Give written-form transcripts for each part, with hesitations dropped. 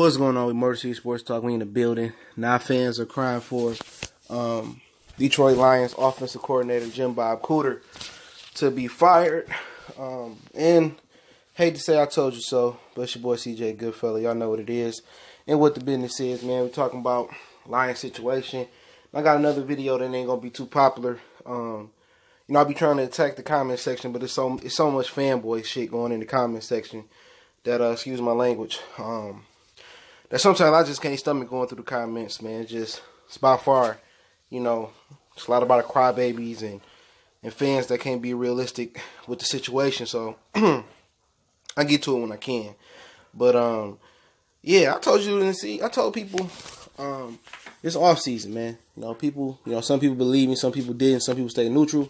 What's going on with Motor City Sports Talk? We in the building. Now fans are crying for Detroit Lions offensive coordinator Jim Bob Cooter to be fired. And hate to say I told you so, but it's your boy CJ Goodfella. Y'all know what it is and what the business is, man. We're talking about Lions situation. I got another video that ain't gonna be too popular. I'll be trying to attack the comment section, but it's so much fanboy shit going in the comment section that excuse my language. That sometimes I just can't stomach going through the comments, man. It's by far, it's a lot about crybabies and fans that can't be realistic with the situation. So I get to it when I can. But yeah, I told people it's off season, man. Some people believe me, some people didn't, some people stay neutral.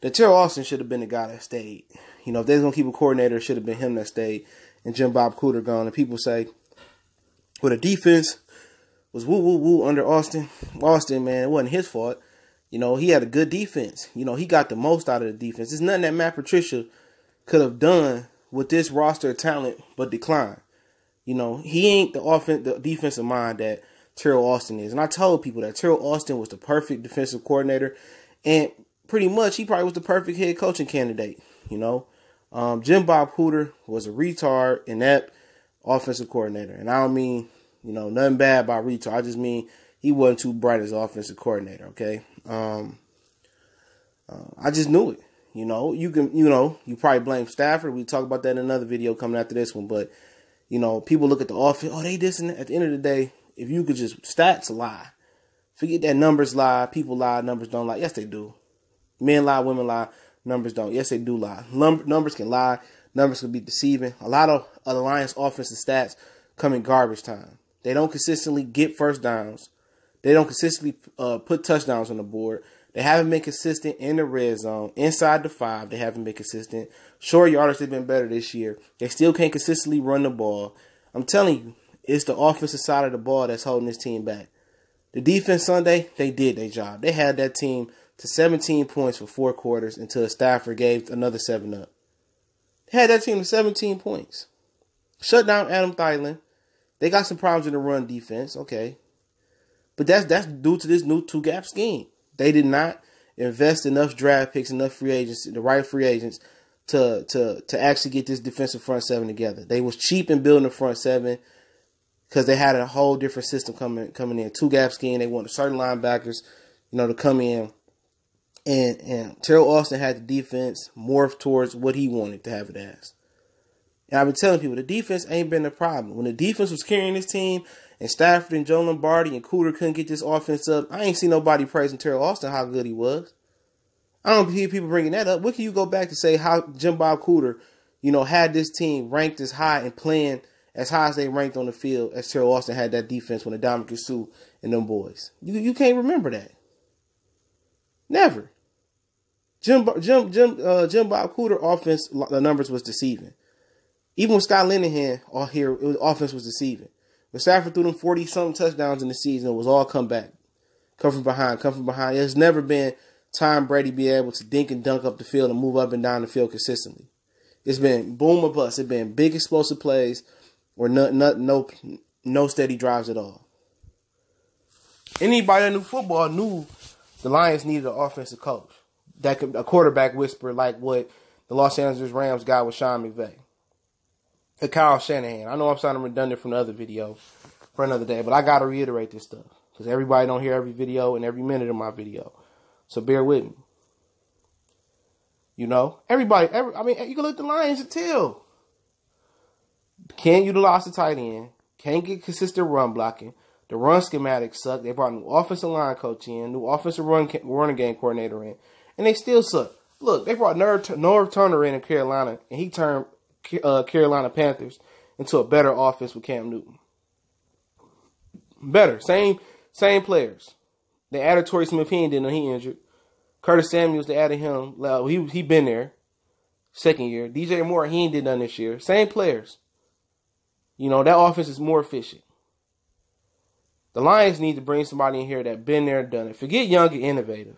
That Teryl Austin should have been the guy that stayed. If they're gonna keep a coordinator, it should have been him that stayed and Jim Bob Cooter gone. And people say, well, the defense was woo under Austin. Austin, man, it wasn't his fault. He had a good defense. He got the most out of the defense. There's nothing that Matt Patricia could have done with this roster of talent but decline. He ain't the defensive mind that Teryl Austin is. And I told people that Teryl Austin was the perfect defensive coordinator. And pretty much he probably was the perfect head coaching candidate. Jim Bob Cooter was a retard, inept offensive coordinator. And I don't mean, nothing bad about retard. I just mean he wasn't too bright as offensive coordinator, okay? I just knew it. You probably blame Stafford. We talk about that in another video coming after this one. But, people look at the offense. Oh, they this and that. At the end of the day, if you could just, stats lie. Forget that numbers lie, people lie, numbers don't lie. Yes, they do. Men lie, women lie, numbers don't. Yes, they do lie. Numbers can lie. Numbers can be deceiving. A lot of the Lions' offensive stats come in garbage time. They don't consistently get first downs. They don't consistently put touchdowns on the board. They haven't been consistent in the red zone. Inside the 5, they haven't been consistent. Short yardage, they've been better this year. They still can't consistently run the ball. I'm telling you, it's the offensive side of the ball that's holding this team back. The defense Sunday, they did their job. They had that team to 17 points for 4 quarters until Stafford gave another 7 up. They had that team to 17 points. Shut down Adam Thielen. They got some problems in the run defense, okay. But that's due to this new 2-gap scheme. They did not invest enough draft picks, enough free agents, the right free agents to actually get this defensive front 7 together. They was cheap in building the front 7 because they had a whole different system coming in. 2-gap scheme. They wanted certain linebackers, to come in. And Teryl Austin had the defense morph towards what he wanted to have it as. And I've been telling people, the defense ain't been the problem. When the defense was carrying this team and Stafford and Joe Lombardi and Cooter couldn't get this offense up, I ain't seen nobody praising Teryl Austin how good he was. I don't hear people bringing that up. What can you go back to say how Jim Bob Cooter, had this team ranked as high and playing as high as they ranked on the field as Teryl Austin had that defense when Dominic Sue and them boys? You can't remember that. Never. Jim Bob Cooter offense, the numbers was deceiving. Even with Scott Linehan offense was deceiving. When Stafford threw them 40-something touchdowns in the season, it was all come back. Come from behind. There's never been Tom Brady be able to dink and dunk up the field and move up and down the field consistently. It's been boom or bust. It's been big explosive plays or no steady drives at all. Anybody that knew football knew the Lions needed an offensive coach. A quarterback whisperer like what the Los Angeles Rams got with Sean McVay. And Kyle Shanahan. I know I'm sounding redundant from the other video for another day, but I got to reiterate this stuff because everybody don't hear every video and every minute of my video. So bear with me. You can look at the Lions and tell. Can't utilize the tight end. Can't get consistent run blocking. The run schematics suck. They brought a new offensive line coach in, new offensive running game coordinator in. And they still suck. Look, they brought Norv Turner in Carolina, and he turned Carolina Panthers into a better offense with Cam Newton. Better. Same players. They added Torrey Smith. He didn't know he injured. Curtis Samuels, they added him. He been there. Second year. DJ Moore, he ain't did nothing this year. Same players. That offense is more efficient. The Lions need to bring somebody in here that been there and done it. Forget young and innovative.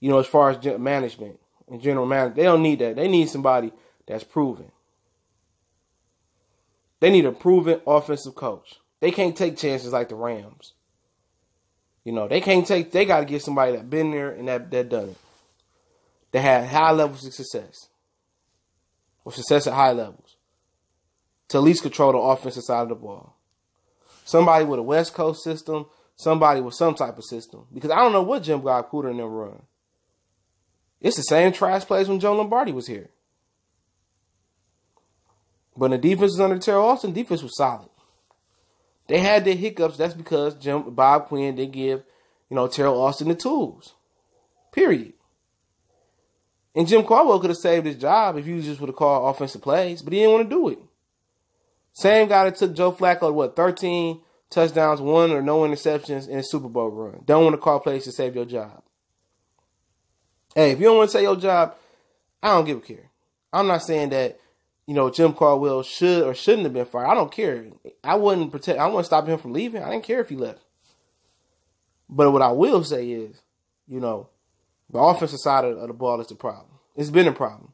As far as management and general manager, they don't need that. They need somebody that's proven. They need a proven offensive coach. They can't take chances like the Rams. You know, they got to get somebody that been there and that done it. That had high levels of success. Or success at high levels. To at least control the offensive side of the ball. Somebody with a West Coast system. Somebody with some type of system. Because I don't know what Jim Bob Cooter and them run. It's the same trash plays when Joe Lombardi was here. But the defense was under Teryl Austin. Defense was solid. They had their hiccups. That's because Bob Quinn didn't give, Teryl Austin the tools. Period. And Jim Caldwell could have saved his job if he just would have called offensive plays, but he didn't want to do it. Same guy that took Joe Flacco, 13 touchdowns, 1 or no interceptions in a Super Bowl run. Don't want to call plays to save your job. Hey, if you don't want to save your job, I don't give a care. I'm not saying that, Jim Caldwell should or shouldn't have been fired. I don't care. I wouldn't stop him from leaving. I didn't care if he left. But what I will say is, the offensive side of the ball is the problem. It's been a problem.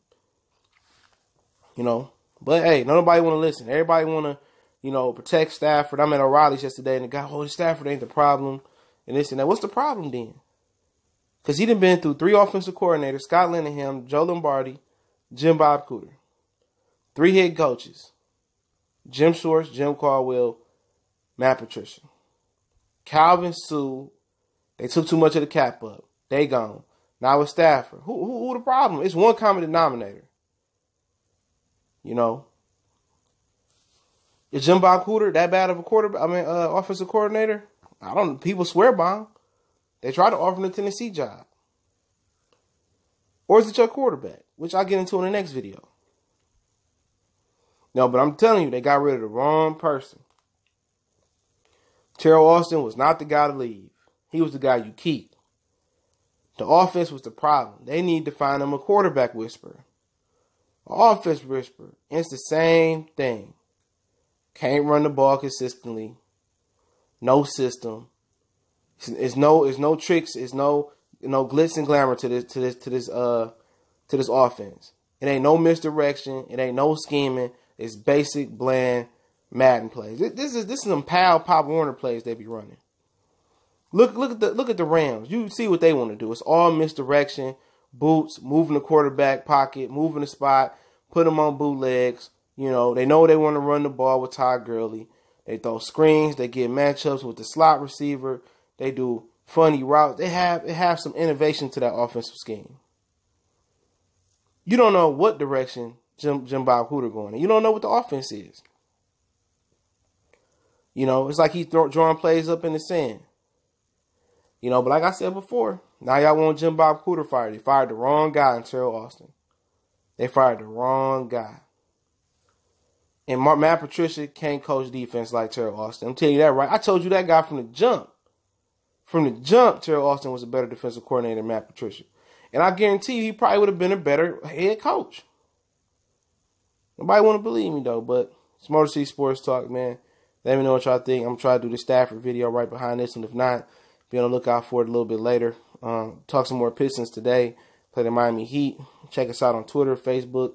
But hey, nobody want to listen. Everybody want to, protect Stafford. I'm at O'Reilly's yesterday and the guy, Stafford ain't the problem and this and that. What's the problem then? Because he done been through 3 offensive coordinators, Scott Linehan, Joe Lombardi, Jim Bob Cooter. 3 head coaches. Jim Schwartz, Jim Caldwell, Matt Patricia. Calvin Sue, they took too much of the cap up. They gone. Now with Stafford. Who the problem? It's one common denominator. Is Jim Bob Cooter that bad of a offensive coordinator? People swear by him. They try to offer him the Tennessee job. Or is it your quarterback? Which I'll get into in the next video. No, but I'm telling you, they got rid of the wrong person. Teryl Austin was not the guy to leave. He was the guy you keep. The offense was the problem. They need to find them a quarterback whisperer. An offense whisperer. It's the same thing. Can't run the ball consistently. No system. It's no tricks. It's no glitz and glamour to this offense. It ain't no misdirection. It ain't no scheming. It's basic, bland Madden plays. This is some Pop Warner plays they be running. Look at the Rams. You see what they want to do. It's all misdirection, boots, moving the quarterback pocket, moving the spot, put them on bootlegs. They know they want to run the ball with Todd Gurley. They throw screens. They get matchups with the slot receiver. They do funny routes. They have some innovation to that offensive scheme. You don't know what direction Jim Bob Cooter going in. You don't know what the offense is. It's like he's drawing plays up in the sand. But like I said before, now y'all want Jim Bob Cooter fired. They fired the wrong guy in Teryl Austin. They fired the wrong guy. And Matt Patricia can't coach defense like Teryl Austin. I'm telling you that right. I told you that guy from the jump. From the jump, Teryl Austin was a better defensive coordinator than Matt Patricia. And I guarantee you he probably would have been a better head coach. Nobody want to believe me, though, but it's Motor City Sports Talk, man. Let me know what y'all think. I'm going to try to do the Stafford video right behind this, and if not, be on the lookout for it a little bit later. Talk some more Pistons today. Play the Miami Heat. Check us out on Twitter, Facebook.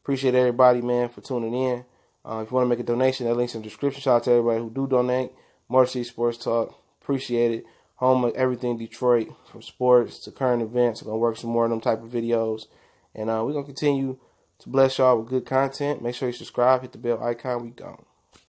Appreciate everybody, man, for tuning in. If you want to make a donation, that link's in the description. Shout out to everybody who do donate. Motor City Sports Talk. Appreciate it. Home of everything Detroit, from sports to current events. We're going to work some more of them type of videos. And we're going to continue to bless y'all with good content. Make sure you subscribe. Hit the bell icon. We gone.